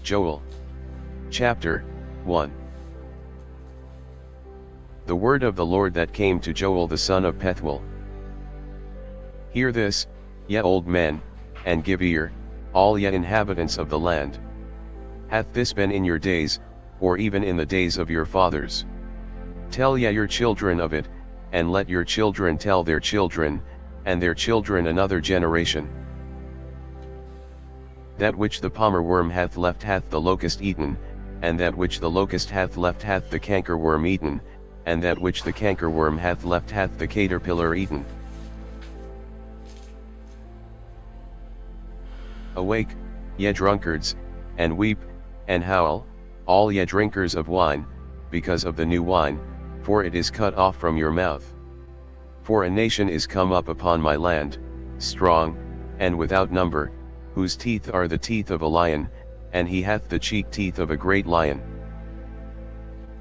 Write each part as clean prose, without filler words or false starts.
Joel. Chapter 1. The word of the Lord that came to Joel the son of Pethuel. Hear this, ye old men, and give ear, all ye inhabitants of the land. Hath this been in your days, or even in the days of your fathers? Tell ye your children of it, and let your children tell their children, and their children another generation. That which the palmer worm hath left hath the locust eaten, and that which the locust hath left hath the cankerworm eaten, and that which the cankerworm hath left hath the caterpillar eaten. Awake, ye drunkards, and weep, and howl, all ye drinkers of wine, because of the new wine, for it is cut off from your mouth. For a nation is come up upon my land, strong, and without number, whose teeth are the teeth of a lion, and he hath the cheek teeth of a great lion.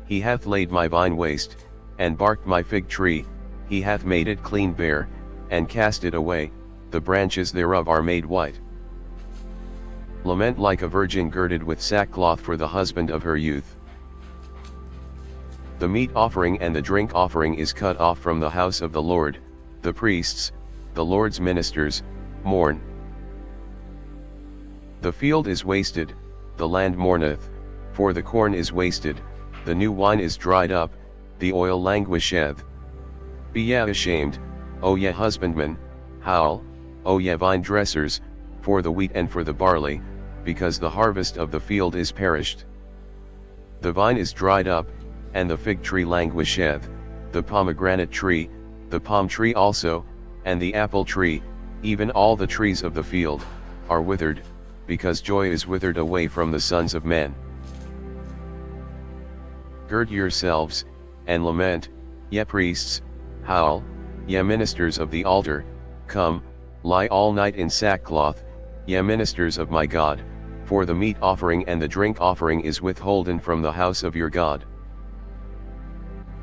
He hath laid my vine waste, and barked my fig tree, he hath made it clean bare, and cast it away, the branches thereof are made white. Lament like a virgin girded with sackcloth for the husband of her youth. The meat offering and the drink offering is cut off from the house of the Lord, the priests, the Lord's ministers, mourn. The field is wasted, the land mourneth, for the corn is wasted, the new wine is dried up, the oil languisheth. Be ye ashamed, O ye husbandmen, howl, O ye vine dressers, for the wheat and for the barley, because the harvest of the field is perished. The vine is dried up, and the fig tree languisheth, the pomegranate tree, the palm tree also, and the apple tree, even all the trees of the field, are withered, because joy is withered away from the sons of men. Gird yourselves, and lament, ye priests, howl, ye ministers of the altar, come, lie all night in sackcloth, ye ministers of my God, for the meat offering and the drink offering is withholden from the house of your God.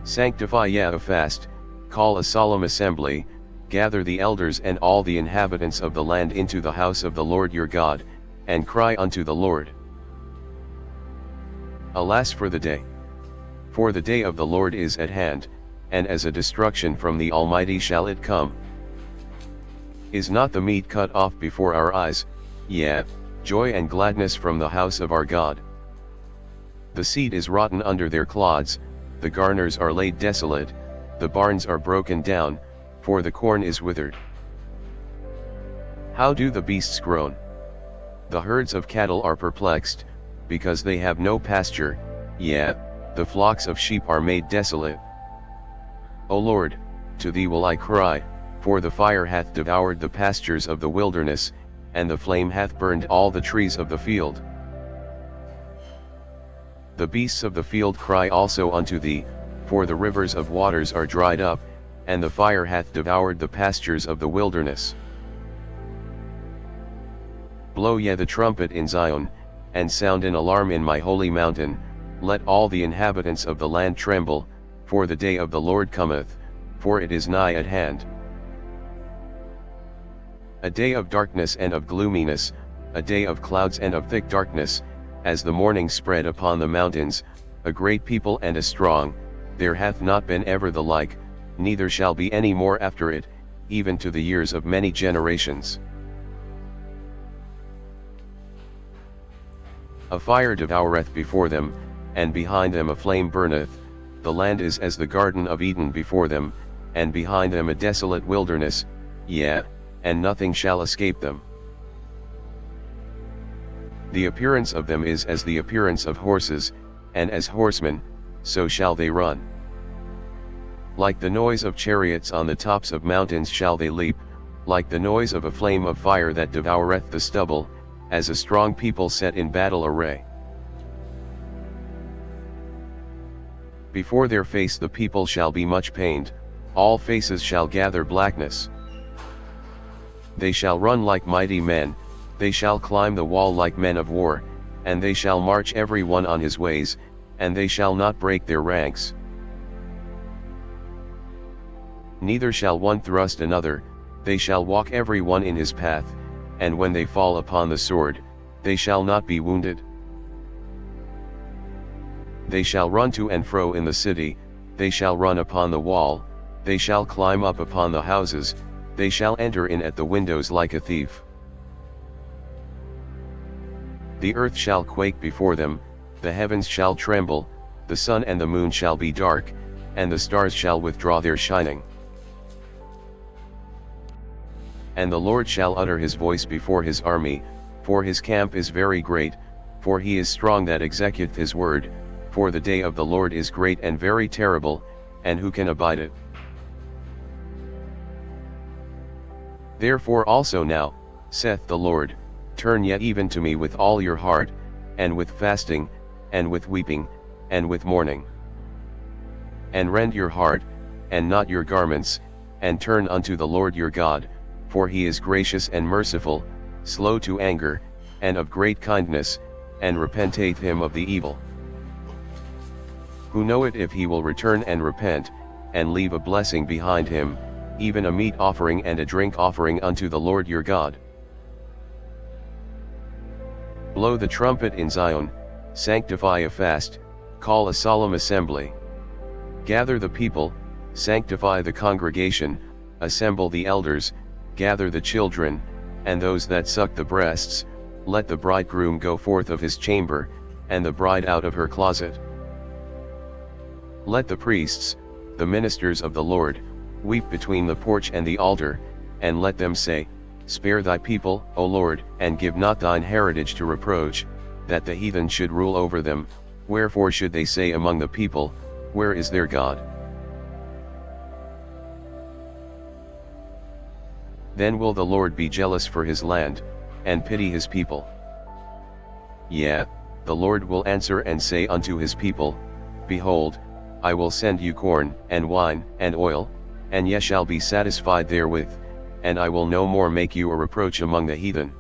Sanctify ye a fast, call a solemn assembly, gather the elders and all the inhabitants of the land into the house of the Lord your God, and cry unto the Lord. Alas for the day! For the day of the Lord is at hand, and as a destruction from the Almighty shall it come. Is not the meat cut off before our eyes, yea, joy and gladness from the house of our God? The seed is rotten under their clods, the garners are laid desolate, the barns are broken down, for the corn is withered. How do the beasts groan? The herds of cattle are perplexed, because they have no pasture, yea, the flocks of sheep are made desolate. O Lord, to thee will I cry, for the fire hath devoured the pastures of the wilderness, and the flame hath burned all the trees of the field. The beasts of the field cry also unto thee, for the rivers of waters are dried up, and the fire hath devoured the pastures of the wilderness. Blow ye the trumpet in Zion, and sound an alarm in my holy mountain, let all the inhabitants of the land tremble, for the day of the Lord cometh, for it is nigh at hand. A day of darkness and of gloominess, a day of clouds and of thick darkness, as the morning spread upon the mountains, a great people and a strong, there hath not been ever the like, neither shall be any more after it, even to the years of many generations. A fire devoureth before them, and behind them a flame burneth, the land is as the garden of Eden before them, and behind them a desolate wilderness, yea, and nothing shall escape them. The appearance of them is as the appearance of horses, and as horsemen, so shall they run. Like the noise of chariots on the tops of mountains shall they leap, like the noise of a flame of fire that devoureth the stubble, as a strong people set in battle array. Before their face the people shall be much pained, all faces shall gather blackness. They shall run like mighty men, they shall climb the wall like men of war, and they shall march every one on his ways, and they shall not break their ranks. Neither shall one thrust another, they shall walk every one in his path, and when they fall upon the sword, they shall not be wounded. They shall run to and fro in the city, they shall run upon the wall, they shall climb up upon the houses, they shall enter in at the windows like a thief. The earth shall quake before them, the heavens shall tremble, the sun and the moon shall be dark, and the stars shall withdraw their shining. And the Lord shall utter his voice before his army, for his camp is very great, for he is strong that executeth his word, for the day of the Lord is great and very terrible, and who can abide it? Therefore also now, saith the Lord, turn yet even to me with all your heart, and with fasting, and with weeping, and with mourning. And rend your heart, and not your garments, and turn unto the Lord your God, for he is gracious and merciful, slow to anger, and of great kindness, and repenteth him of the evil. Who knoweth if he will return and repent, and leave a blessing behind him, even a meat offering and a drink offering unto the Lord your God. Blow the trumpet in Zion, sanctify a fast, call a solemn assembly. Gather the people, sanctify the congregation, assemble the elders, gather the children, and those that suck the breasts, let the bridegroom go forth of his chamber, and the bride out of her closet. Let the priests, the ministers of the Lord, weep between the porch and the altar, and let them say, Spare thy people, O Lord, and give not thine heritage to reproach, that the heathen should rule over them, wherefore should they say among the people, Where is their God? Then will the Lord be jealous for his land, and pity his people. Yea, the Lord will answer and say unto his people, Behold, I will send you corn, and wine, and oil, and ye shall be satisfied therewith, and I will no more make you a reproach among the heathen.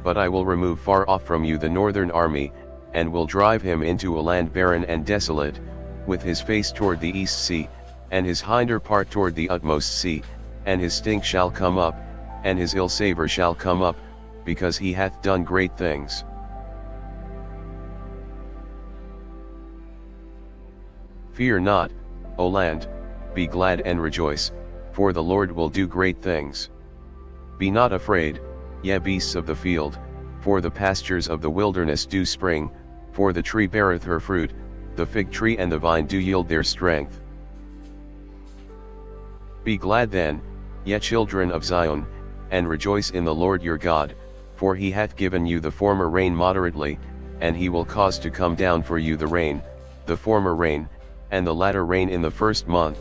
But I will remove far off from you the northern army, and will drive him into a land barren and desolate, with his face toward the east sea, and his hinder part toward the utmost sea, and his stink shall come up, and his ill savour shall come up, because he hath done great things. Fear not, O land, be glad and rejoice, for the Lord will do great things. Be not afraid, ye beasts of the field, for the pastures of the wilderness do spring, for the tree beareth her fruit, the fig tree and the vine do yield their strength. Be glad then, ye children of Zion, and rejoice in the Lord your God, for he hath given you the former rain moderately, and he will cause to come down for you the rain, the former rain, and the latter rain in the first month.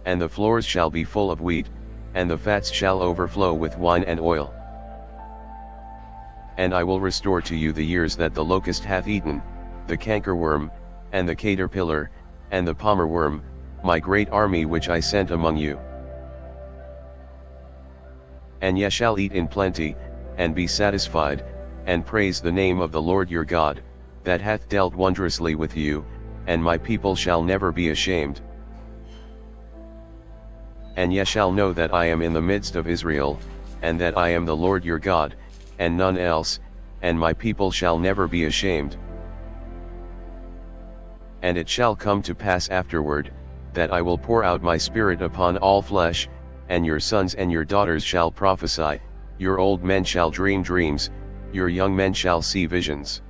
And the floors shall be full of wheat, and the fats shall overflow with wine and oil. And I will restore to you the years that the locust hath eaten, the cankerworm, and the caterpillar, and the palmerworm, my great army which I sent among you. And ye shall eat in plenty, and be satisfied, and praise the name of the Lord your God, that hath dealt wondrously with you, and my people shall never be ashamed. And ye shall know that I am in the midst of Israel, and that I am the Lord your God, and none else, and my people shall never be ashamed. And it shall come to pass afterward, that I will pour out my spirit upon all flesh, and your sons and your daughters shall prophesy, your old men shall dream dreams, your young men shall see visions.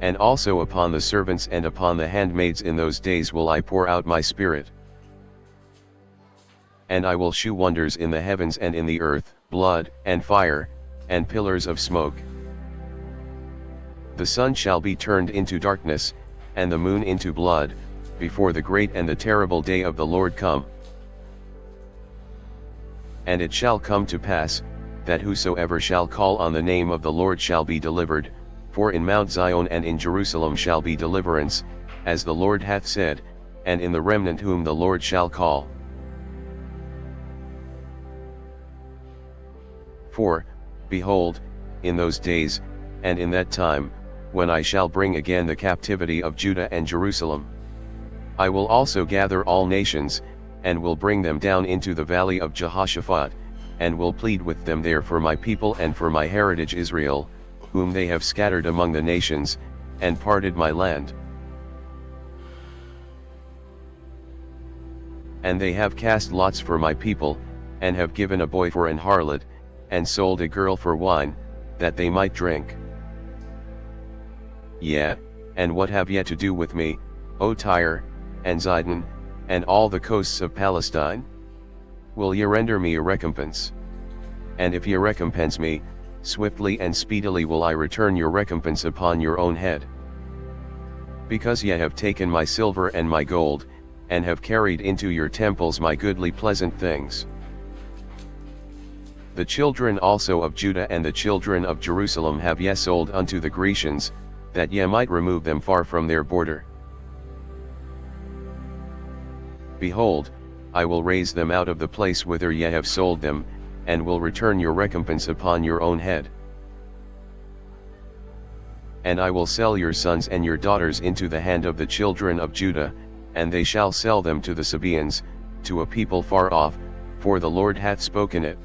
And also upon the servants and upon the handmaids in those days will I pour out my spirit. And I will shew wonders in the heavens and in the earth, blood, and fire, and pillars of smoke. The sun shall be turned into darkness, and the moon into blood, before the great and the terrible day of the Lord come. And it shall come to pass, that whosoever shall call on the name of the Lord shall be delivered, for in Mount Zion and in Jerusalem shall be deliverance, as the Lord hath said, and in the remnant whom the Lord shall call. For, behold, in those days, and in that time, when I shall bring again the captivity of Judah and Jerusalem, I will also gather all nations, and will bring them down into the valley of Jehoshaphat, and will plead with them there for my people and for my heritage Israel, whom they have scattered among the nations, and parted my land. And they have cast lots for my people, and have given a boy for an harlot, and sold a girl for wine, that they might drink. Yea, and what have ye to do with me, O Tyre, and Zidon, and all the coasts of Palestine? Will ye render me a recompense? And if ye recompense me, swiftly and speedily will I return your recompense upon your own head. Because ye have taken my silver and my gold, and have carried into your temples my goodly pleasant things. The children also of Judah and the children of Jerusalem have ye sold unto the Grecians, that ye might remove them far from their border. Behold, I will raise them out of the place whither ye have sold them, and will return your recompense upon your own head. And I will sell your sons and your daughters into the hand of the children of Judah, and they shall sell them to the Sabaeans, to a people far off, for the Lord hath spoken it.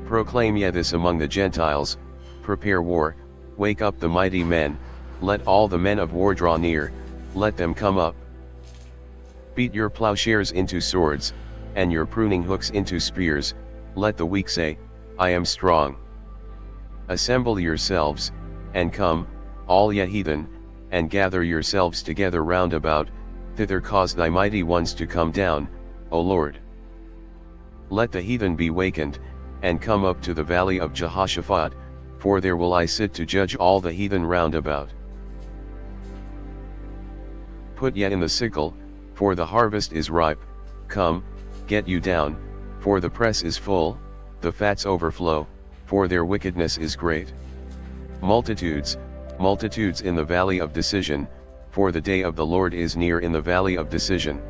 Proclaim ye this among the Gentiles, prepare war, wake up the mighty men, let all the men of war draw near, let them come up. Beat your plowshares into swords, and your pruning hooks into spears, let the weak say, I am strong. Assemble yourselves, and come, all ye heathen, and gather yourselves together round about, thither cause thy mighty ones to come down, O Lord. Let the heathen be wakened, and come up to the valley of Jehoshaphat, for there will I sit to judge all the heathen round about. Put ye in the sickle, for the harvest is ripe, come, get you down, for the press is full, the fats overflow, for their wickedness is great. Multitudes, multitudes in the valley of decision, for the day of the Lord is near in the valley of decision.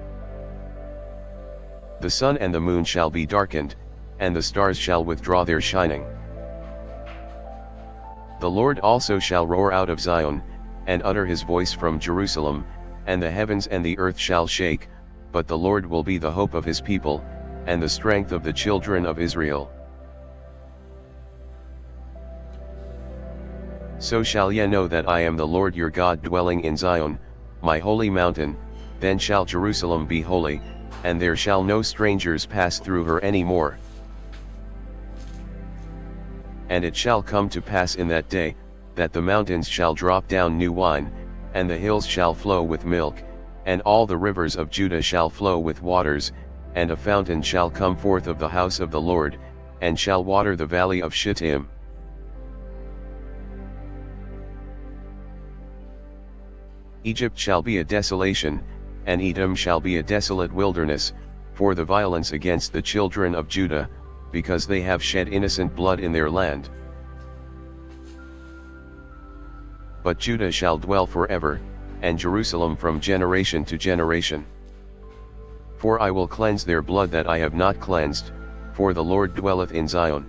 The sun and the moon shall be darkened, and the stars shall withdraw their shining. The Lord also shall roar out of Zion, and utter his voice from Jerusalem, and the heavens and the earth shall shake, but the Lord will be the hope of his people, and the strength of the children of Israel. So shall ye know that I am the Lord your God dwelling in Zion, my holy mountain, then shall Jerusalem be holy, and there shall no strangers pass through her any more. And it shall come to pass in that day, that the mountains shall drop down new wine, and the hills shall flow with milk, and all the rivers of Judah shall flow with waters, and a fountain shall come forth of the house of the Lord, and shall water the valley of Shittim. Egypt shall be a desolation, and Edom shall be a desolate wilderness, for the violence against the children of Judah, because they have shed innocent blood in their land. But Judah shall dwell forever, and Jerusalem from generation to generation. For I will cleanse their blood that I have not cleansed, for the Lord dwelleth in Zion.